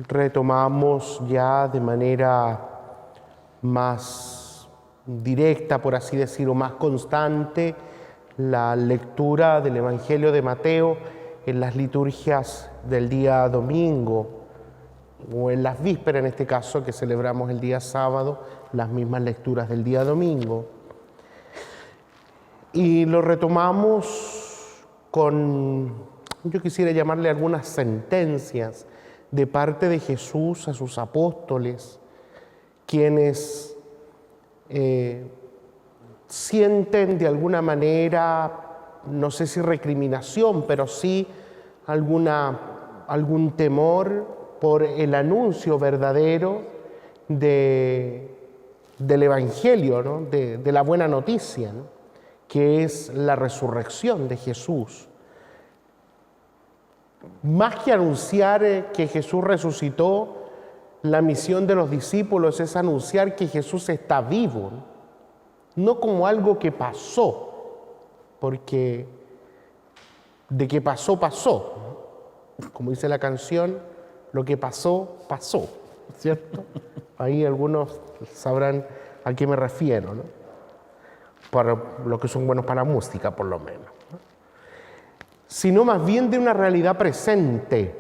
retomamos ya de manera más directa, por así decirlo, más constante, la lectura del Evangelio de Mateo en las liturgias del día domingo, o en las vísperas, en este caso, que celebramos el día sábado, las mismas lecturas del día domingo. Y lo retomamos con, yo quisiera llamarle algunas sentencias de parte de Jesús a sus apóstoles, quienes sienten de alguna manera, no sé si recriminación, pero sí algún temor por el anuncio verdadero del Evangelio, ¿no? de la buena noticia, ¿no? Que es la resurrección de Jesús. Más que anunciar que Jesús resucitó, la misión de los discípulos es anunciar que Jesús está vivo, no como algo que pasó, porque de que pasó, pasó. Como dice la canción, lo que pasó, pasó, ¿cierto? Ahí algunos sabrán a qué me refiero, ¿no? Para los que son buenos para la música, por lo menos, ¿no? Sino más bien de una realidad presente.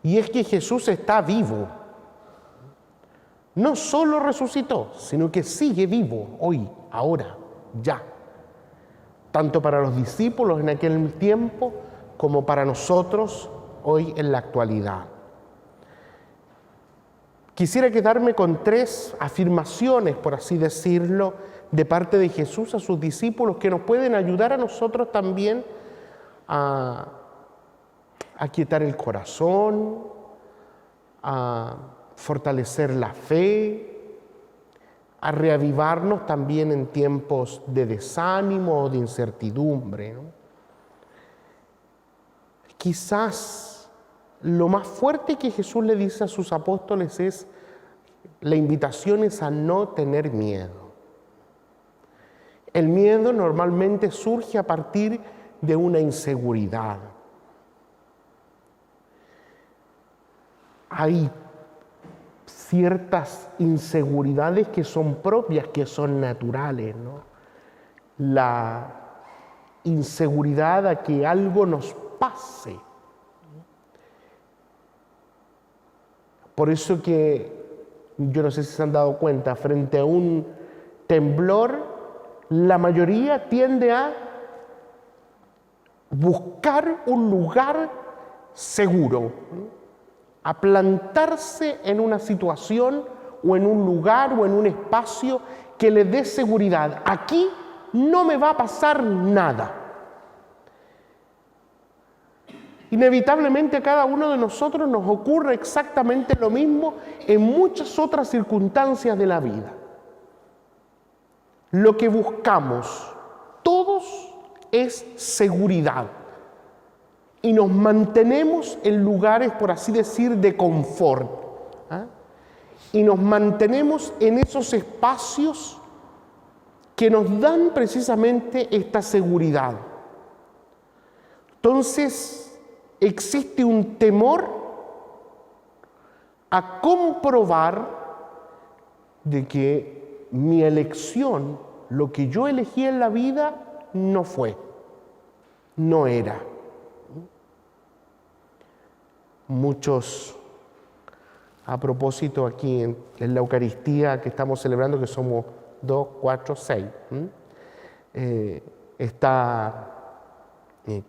Y es que Jesús está vivo. No solo resucitó, sino que sigue vivo hoy, ahora, ya. Tanto para los discípulos en aquel tiempo, como para nosotros hoy en la actualidad. Quisiera quedarme con 3 afirmaciones, por así decirlo, de parte de Jesús a sus discípulos que nos pueden ayudar a nosotros también a aquietar el corazón, a fortalecer la fe, a reavivarnos también en tiempos de desánimo o de incertidumbre, ¿no? Quizás lo más fuerte que Jesús le dice a sus apóstoles es, la invitación es a no tener miedo. El miedo normalmente surge a partir de una inseguridad. Hay ciertas inseguridades que son propias, que son naturales, ¿no? La inseguridad a que algo nos pase. Por eso que, yo no sé si se han dado cuenta, frente a un temblor, la mayoría tiende a buscar un lugar seguro, a plantarse en una situación o en un lugar o en un espacio que le dé seguridad. Aquí no me va a pasar nada. Inevitablemente a cada uno de nosotros nos ocurre exactamente lo mismo en muchas otras circunstancias de la vida. Lo que buscamos todos es seguridad y nos mantenemos en lugares, por así decir, de confort, ¿eh? Y nos mantenemos en esos espacios que nos dan precisamente esta seguridad. Entonces, existe un temor a comprobar de que mi elección, lo que yo elegí en la vida, no fue, no era. Muchos, a propósito aquí en la Eucaristía que estamos celebrando, que somos 2, 4, 6, está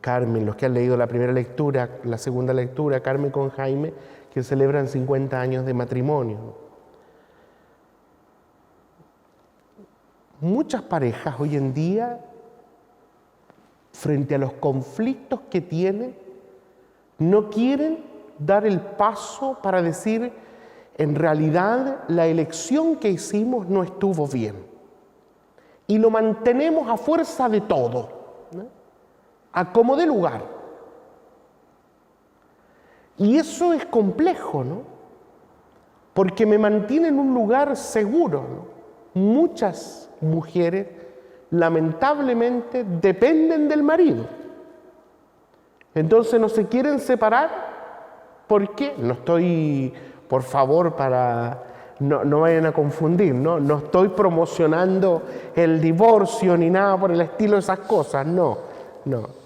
Carmen, los que han leído la primera lectura, la segunda lectura, Carmen con Jaime, que celebran 50 años de matrimonio. Muchas parejas hoy en día, frente a los conflictos que tienen, no quieren dar el paso para decir, en realidad la elección que hicimos no estuvo bien. Y lo mantenemos a fuerza de todo, ¿no? A como dé lugar. Y eso es complejo, ¿no? Porque me mantiene en un lugar seguro, ¿no? Muchas mujeres, lamentablemente, dependen del marido. Entonces no se quieren separar. ¿Por qué? No estoy, por favor, no vayan a confundir, ¿no? No estoy promocionando el divorcio ni nada por el estilo de esas cosas, no.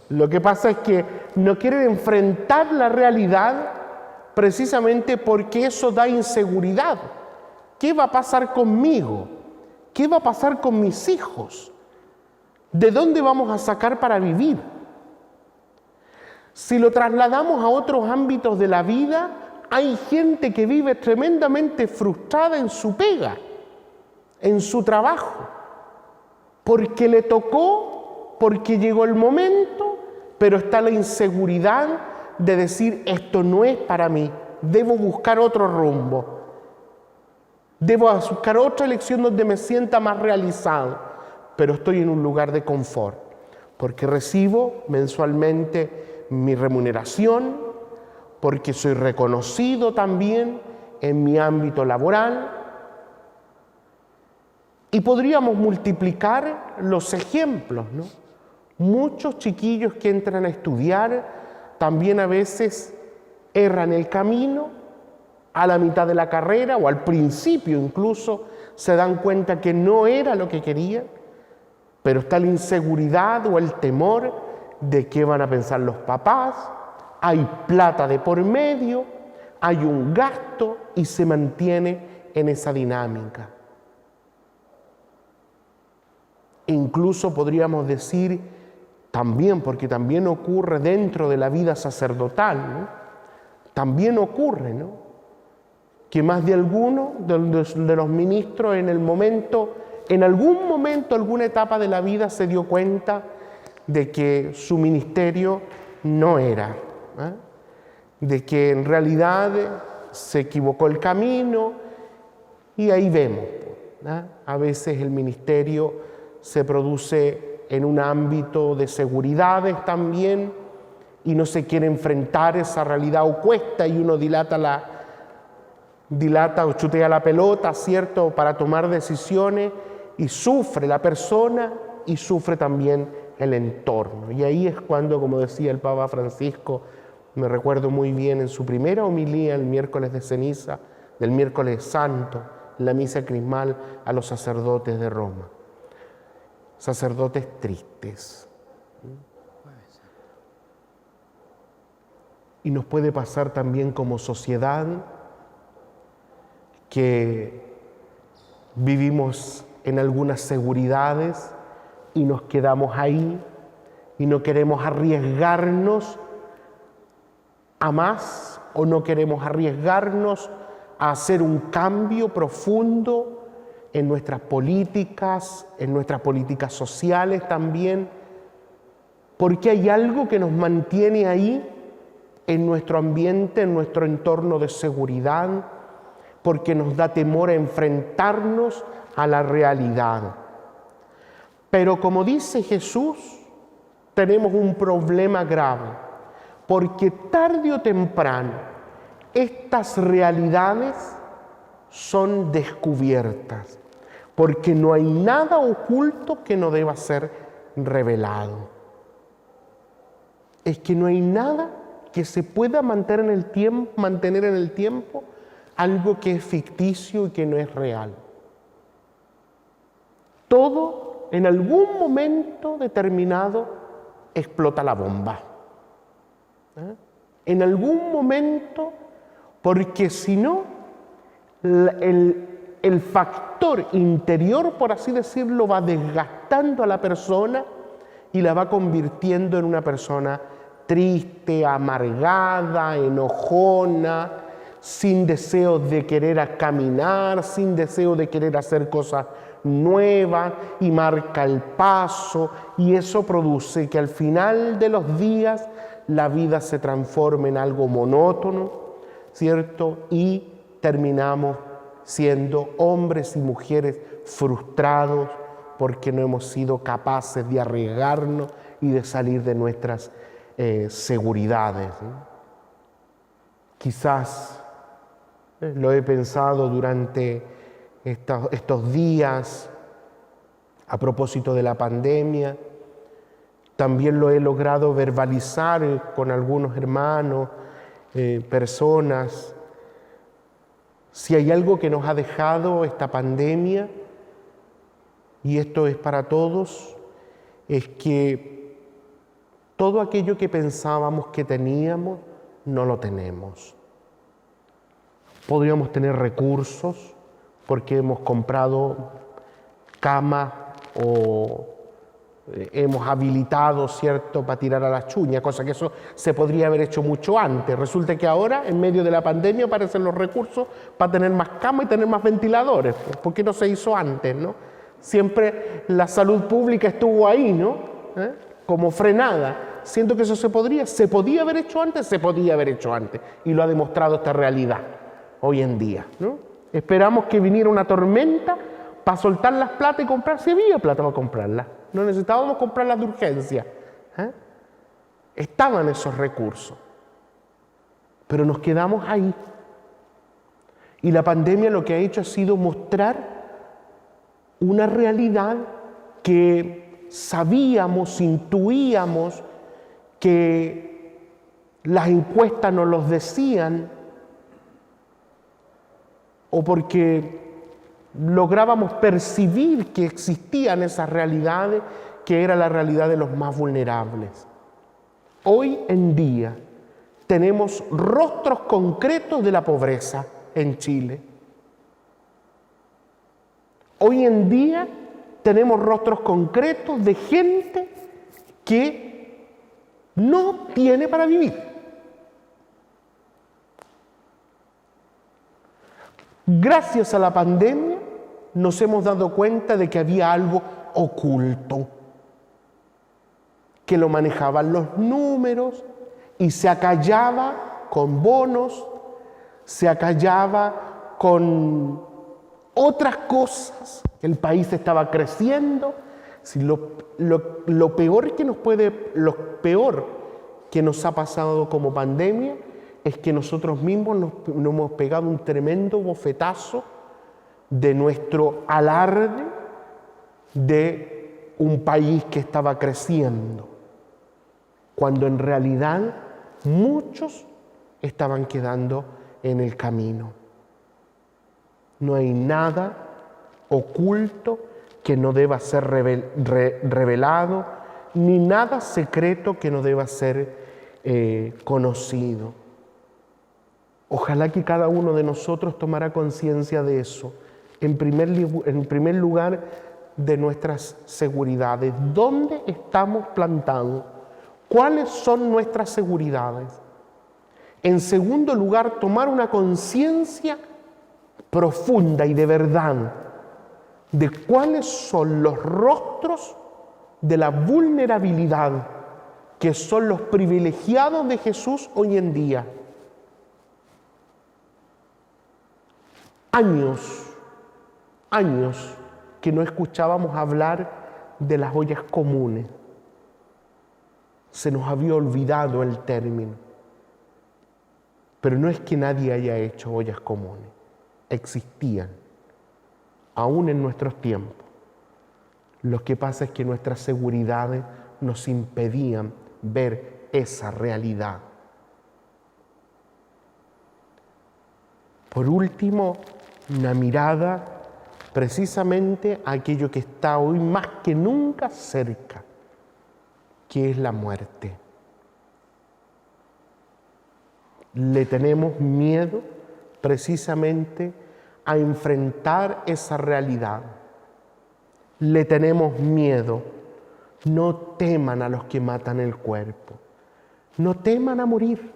Lo que pasa es que no quieren enfrentar la realidad precisamente porque eso da inseguridad. ¿Qué va a pasar conmigo? ¿Qué va a pasar con mis hijos? ¿De dónde vamos a sacar para vivir? Si lo trasladamos a otros ámbitos de la vida, hay gente que vive tremendamente frustrada en su pega, en su trabajo, porque le tocó, porque llegó el momento, pero está la inseguridad de decir, esto no es para mí, debo buscar otro rumbo, debo buscar otra elección donde me sienta más realizado, pero estoy en un lugar de confort, porque recibo mensualmente mi remuneración, porque soy reconocido también en mi ámbito laboral. Y podríamos multiplicar los ejemplos, ¿no? Muchos chiquillos que entran a estudiar también a veces erran el camino, a la mitad de la carrera o al principio incluso se dan cuenta que no era lo que querían, pero está la inseguridad o el temor de qué van a pensar los papás, hay plata de por medio, hay un gasto y se mantiene en esa dinámica. Incluso podríamos decir también, porque también ocurre dentro de la vida sacerdotal, ¿no? También ocurre, ¿no?, que más de alguno de los ministros en algún momento, alguna etapa de la vida se dio cuenta de que su ministerio no era, de que en realidad se equivocó el camino, y ahí vemos, a veces el ministerio se produce en un ámbito de seguridades también, y no se quiere enfrentar esa realidad o cuesta, y uno dilata o chutea la pelota, ¿cierto?, para tomar decisiones, y sufre la persona y sufre también el entorno. Y ahí es cuando, como decía el Papa Francisco, me recuerdo muy bien en su primera homilía el miércoles de ceniza, del miércoles santo, la misa crismal a los sacerdotes de Roma. Sacerdotes tristes. Y nos puede pasar también como sociedad que vivimos en algunas seguridades y nos quedamos ahí y no queremos arriesgarnos a más, o no queremos arriesgarnos a hacer un cambio profundo en nuestras políticas sociales también, porque hay algo que nos mantiene ahí en nuestro ambiente, en nuestro entorno de seguridad, porque nos da temor a enfrentarnos a la realidad. Pero como dice Jesús, tenemos un problema grave, porque tarde o temprano estas realidades son descubiertas, porque no hay nada oculto que no deba ser revelado. Es que no hay nada que se pueda mantener en el tiempo algo que es ficticio y que no es real. Todo, en algún momento determinado, explota la bomba. En algún momento, porque si no, el factor interior, por así decirlo, va desgastando a la persona y la va convirtiendo en una persona triste, amargada, enojona, sin deseo de querer caminar, sin deseo de querer hacer cosas nuevas, y marca el paso, y eso produce que al final de los días la vida se transforme en algo monótono, ¿cierto? Y terminamos siendo hombres y mujeres frustrados porque no hemos sido capaces de arriesgarnos y de salir de nuestras seguridades, ¿no? Quizás lo he pensado durante estos días a propósito de la pandemia, También lo he logrado verbalizar con algunos hermanos, personas. Si hay algo que nos ha dejado esta pandemia, y esto es para todos, es que todo aquello que pensábamos que teníamos, no lo tenemos. Podríamos tener recursos porque hemos comprado camas o hemos habilitado, ¿cierto?, para tirar a las chuñas, cosa que eso se podría haber hecho mucho antes. Resulta que ahora, en medio de la pandemia, aparecen los recursos para tener más camas y tener más ventiladores. ¿Por qué no se hizo antes, no? Siempre la salud pública estuvo ahí, ¿no? Como frenada. Siento que eso se podía haber hecho antes, y lo ha demostrado esta realidad hoy en día, ¿no? Esperamos que viniera una tormenta para soltar las plata y comprar, si había plata para comprarlas. No necesitábamos comprarlas de urgencia. Estaban esos recursos. Pero nos quedamos ahí. Y la pandemia lo que ha hecho ha sido mostrar una realidad que sabíamos, intuíamos, que las encuestas nos los decían, o porque lográbamos percibir que existían esas realidades, que era la realidad de los más vulnerables. Hoy en día tenemos rostros concretos de la pobreza en Chile. Hoy en día tenemos rostros concretos de gente que no tiene para vivir. Gracias a la pandemia nos hemos dado cuenta de que había algo oculto, que lo manejaban los números y se acallaba con bonos, se acallaba con otras cosas. El país estaba creciendo. Si lo peor que nos ha pasado como pandemia es que nosotros mismos nos hemos pegado un tremendo bofetazo de nuestro alarde de un país que estaba creciendo, cuando en realidad muchos estaban quedando en el camino. No hay nada oculto que no deba ser revelado, ni nada secreto que no deba ser conocido. Ojalá que cada uno de nosotros tomara conciencia de eso. En primer lugar, de nuestras seguridades. ¿Dónde estamos plantados? ¿Cuáles son nuestras seguridades? En segundo lugar, tomar una conciencia profunda y de verdad de cuáles son los rostros de la vulnerabilidad que son los privilegiados de Jesús hoy en día. Años que no escuchábamos hablar de las ollas comunes. Se nos había olvidado el término. Pero no es que nadie haya hecho ollas comunes. Existían, aún en nuestros tiempos. Lo que pasa es que nuestras seguridades nos impedían ver esa realidad. Por último, una mirada precisamente a aquello que está hoy más que nunca cerca, que es la muerte. Le tenemos miedo precisamente a enfrentar esa realidad. Le tenemos miedo. No teman a los que matan el cuerpo. No teman a morir.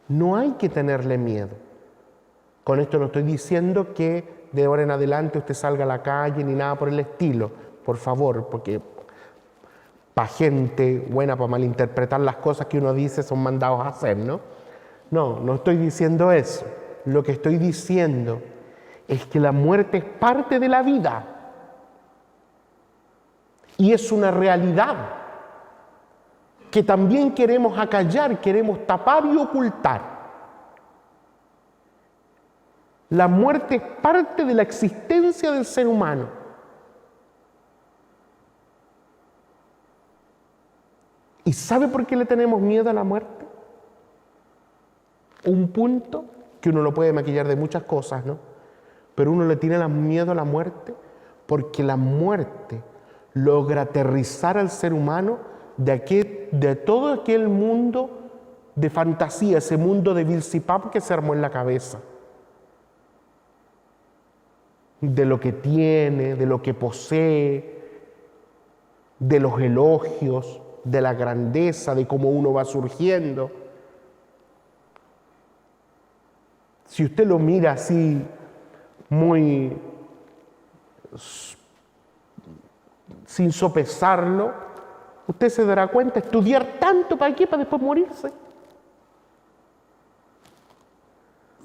No hay que tenerle miedo. Con esto no estoy diciendo que de ahora en adelante usted salga a la calle ni nada por el estilo, por favor, porque para gente buena, para malinterpretar las cosas que uno dice, son mandados a hacer, ¿no? No estoy diciendo eso. Lo que estoy diciendo es que la muerte es parte de la vida y es una realidad que también queremos acallar, queremos tapar y ocultar. La muerte es parte de la existencia del ser humano. ¿Y sabe por qué le tenemos miedo a la muerte? Un punto que uno lo puede maquillar de muchas cosas, ¿no? Pero uno le tiene miedo a la muerte porque la muerte logra aterrizar al ser humano de todo aquel mundo de fantasía, ese mundo de Vilsipap que se armó en la cabeza. De lo que tiene, de lo que posee, de los elogios, de la grandeza, de cómo uno va surgiendo. Si usted lo mira así, muy sin sopesarlo, usted se dará cuenta, estudiar tanto para qué, para después morirse.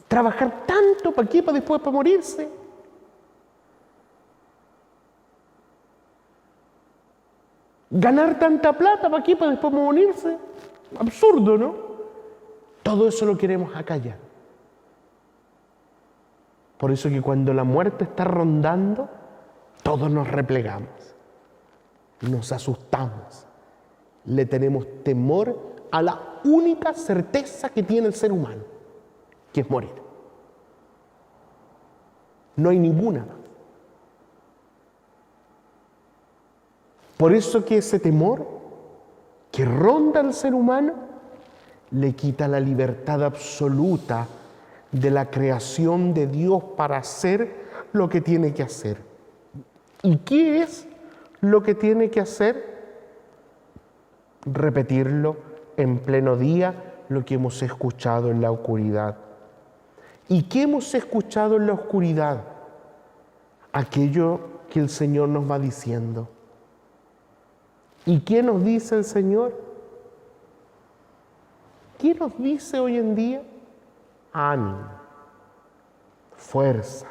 Trabajar tanto para qué, para después para morirse. Ganar tanta plata para qué, para después morirse. Absurdo, ¿no? Todo eso lo queremos acallar. Por eso que cuando la muerte está rondando, todos nos replegamos, nos asustamos, le tenemos temor a la única certeza que tiene el ser humano, que es morir. No hay ninguna más. Por eso que ese temor que ronda al ser humano le quita la libertad absoluta de la creación de Dios para hacer lo que tiene que hacer. ¿Y qué es lo que tiene que hacer? Repetirlo en pleno día, lo que hemos escuchado en la oscuridad. ¿Y qué hemos escuchado en la oscuridad? Aquello que el Señor nos va diciendo. ¿Y qué nos dice el Señor? ¿Qué nos dice hoy en día? Ánimo, fuerza,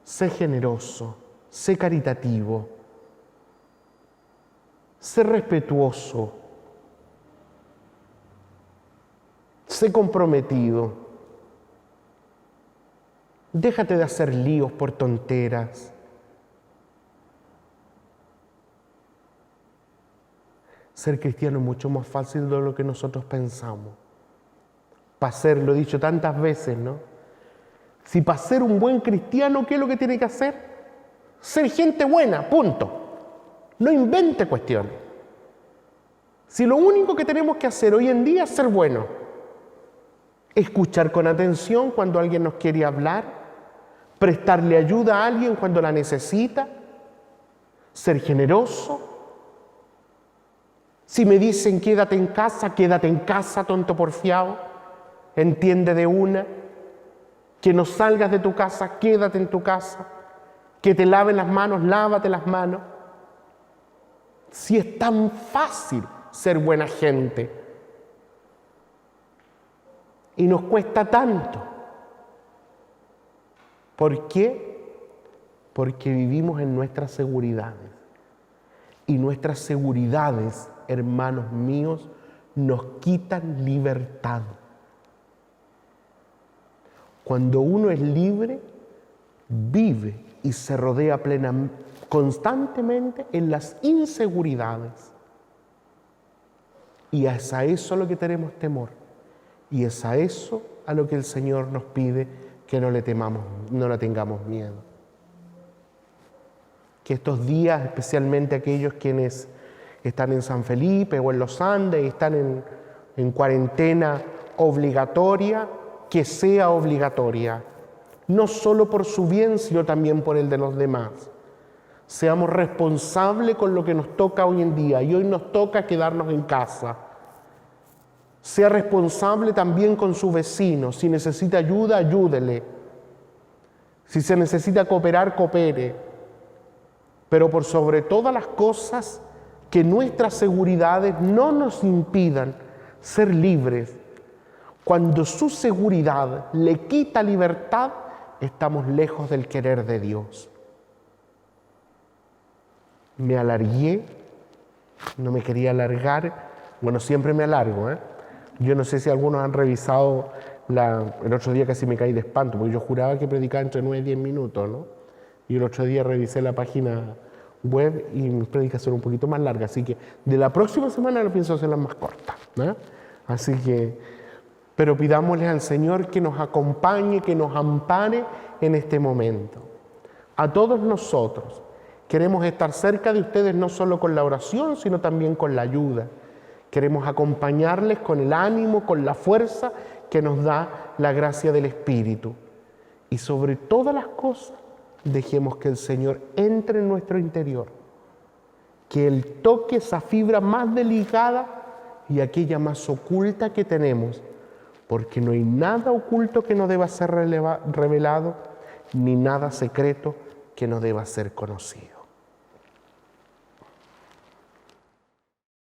sé generoso, sé caritativo, sé respetuoso, sé comprometido, déjate de hacer líos por tonteras. Ser cristiano es mucho más fácil de lo que nosotros pensamos. Para ser, lo he dicho tantas veces, ¿no? Si para ser un buen cristiano, ¿qué es lo que tiene que hacer? Ser gente buena, punto. No invente cuestiones. Si lo único que tenemos que hacer hoy en día es ser bueno, escuchar con atención cuando alguien nos quiere hablar, prestarle ayuda a alguien cuando la necesita, ser generoso. Si me dicen quédate en casa, tonto porfiado. Entiende de una, que no salgas de tu casa, quédate en tu casa, que te laven las manos, lávate las manos. Si es tan fácil ser buena gente y nos cuesta tanto. ¿Por qué? Porque vivimos en nuestras seguridades. Y nuestras seguridades, hermanos míos, nos quitan libertad. Cuando uno es libre, vive y se rodea constantemente en las inseguridades. Y es a eso a lo que tenemos temor. Y es a eso a lo que el Señor nos pide que no le tengamos miedo. Que estos días, especialmente aquellos quienes están en San Felipe o en los Andes y están en cuarentena obligatoria, que sea obligatoria, no solo por su bien, sino también por el de los demás. Seamos responsables con lo que nos toca hoy en día, y hoy nos toca quedarnos en casa. Sea responsable también con su vecino. Si necesita ayuda, ayúdele. Si se necesita cooperar, coopere. Pero por sobre todas las cosas, que nuestras seguridades no nos impidan ser libres. Cuando su seguridad le quita libertad, estamos lejos del querer de Dios. Me alargué, no me quería alargar. Bueno, siempre me alargo, ¿eh? Yo no sé si algunos han revisado, el otro día casi me caí de espanto, porque yo juraba que predicaba entre 9 y 10 minutos, ¿no? Y el otro día revisé la página web y mis predicas son un poquito más largas, así que de la próxima semana lo pienso hacerlas más cortas, ¿no? Así que, pero pidámosle al Señor que nos acompañe, que nos ampare en este momento. A todos nosotros queremos estar cerca de ustedes no solo con la oración, sino también con la ayuda. Queremos acompañarles con el ánimo, con la fuerza que nos da la gracia del Espíritu. Y sobre todas las cosas, dejemos que el Señor entre en nuestro interior, que Él toque esa fibra más delicada y aquella más oculta que tenemos, porque no hay nada oculto que no deba ser revelado, ni nada secreto que no deba ser conocido.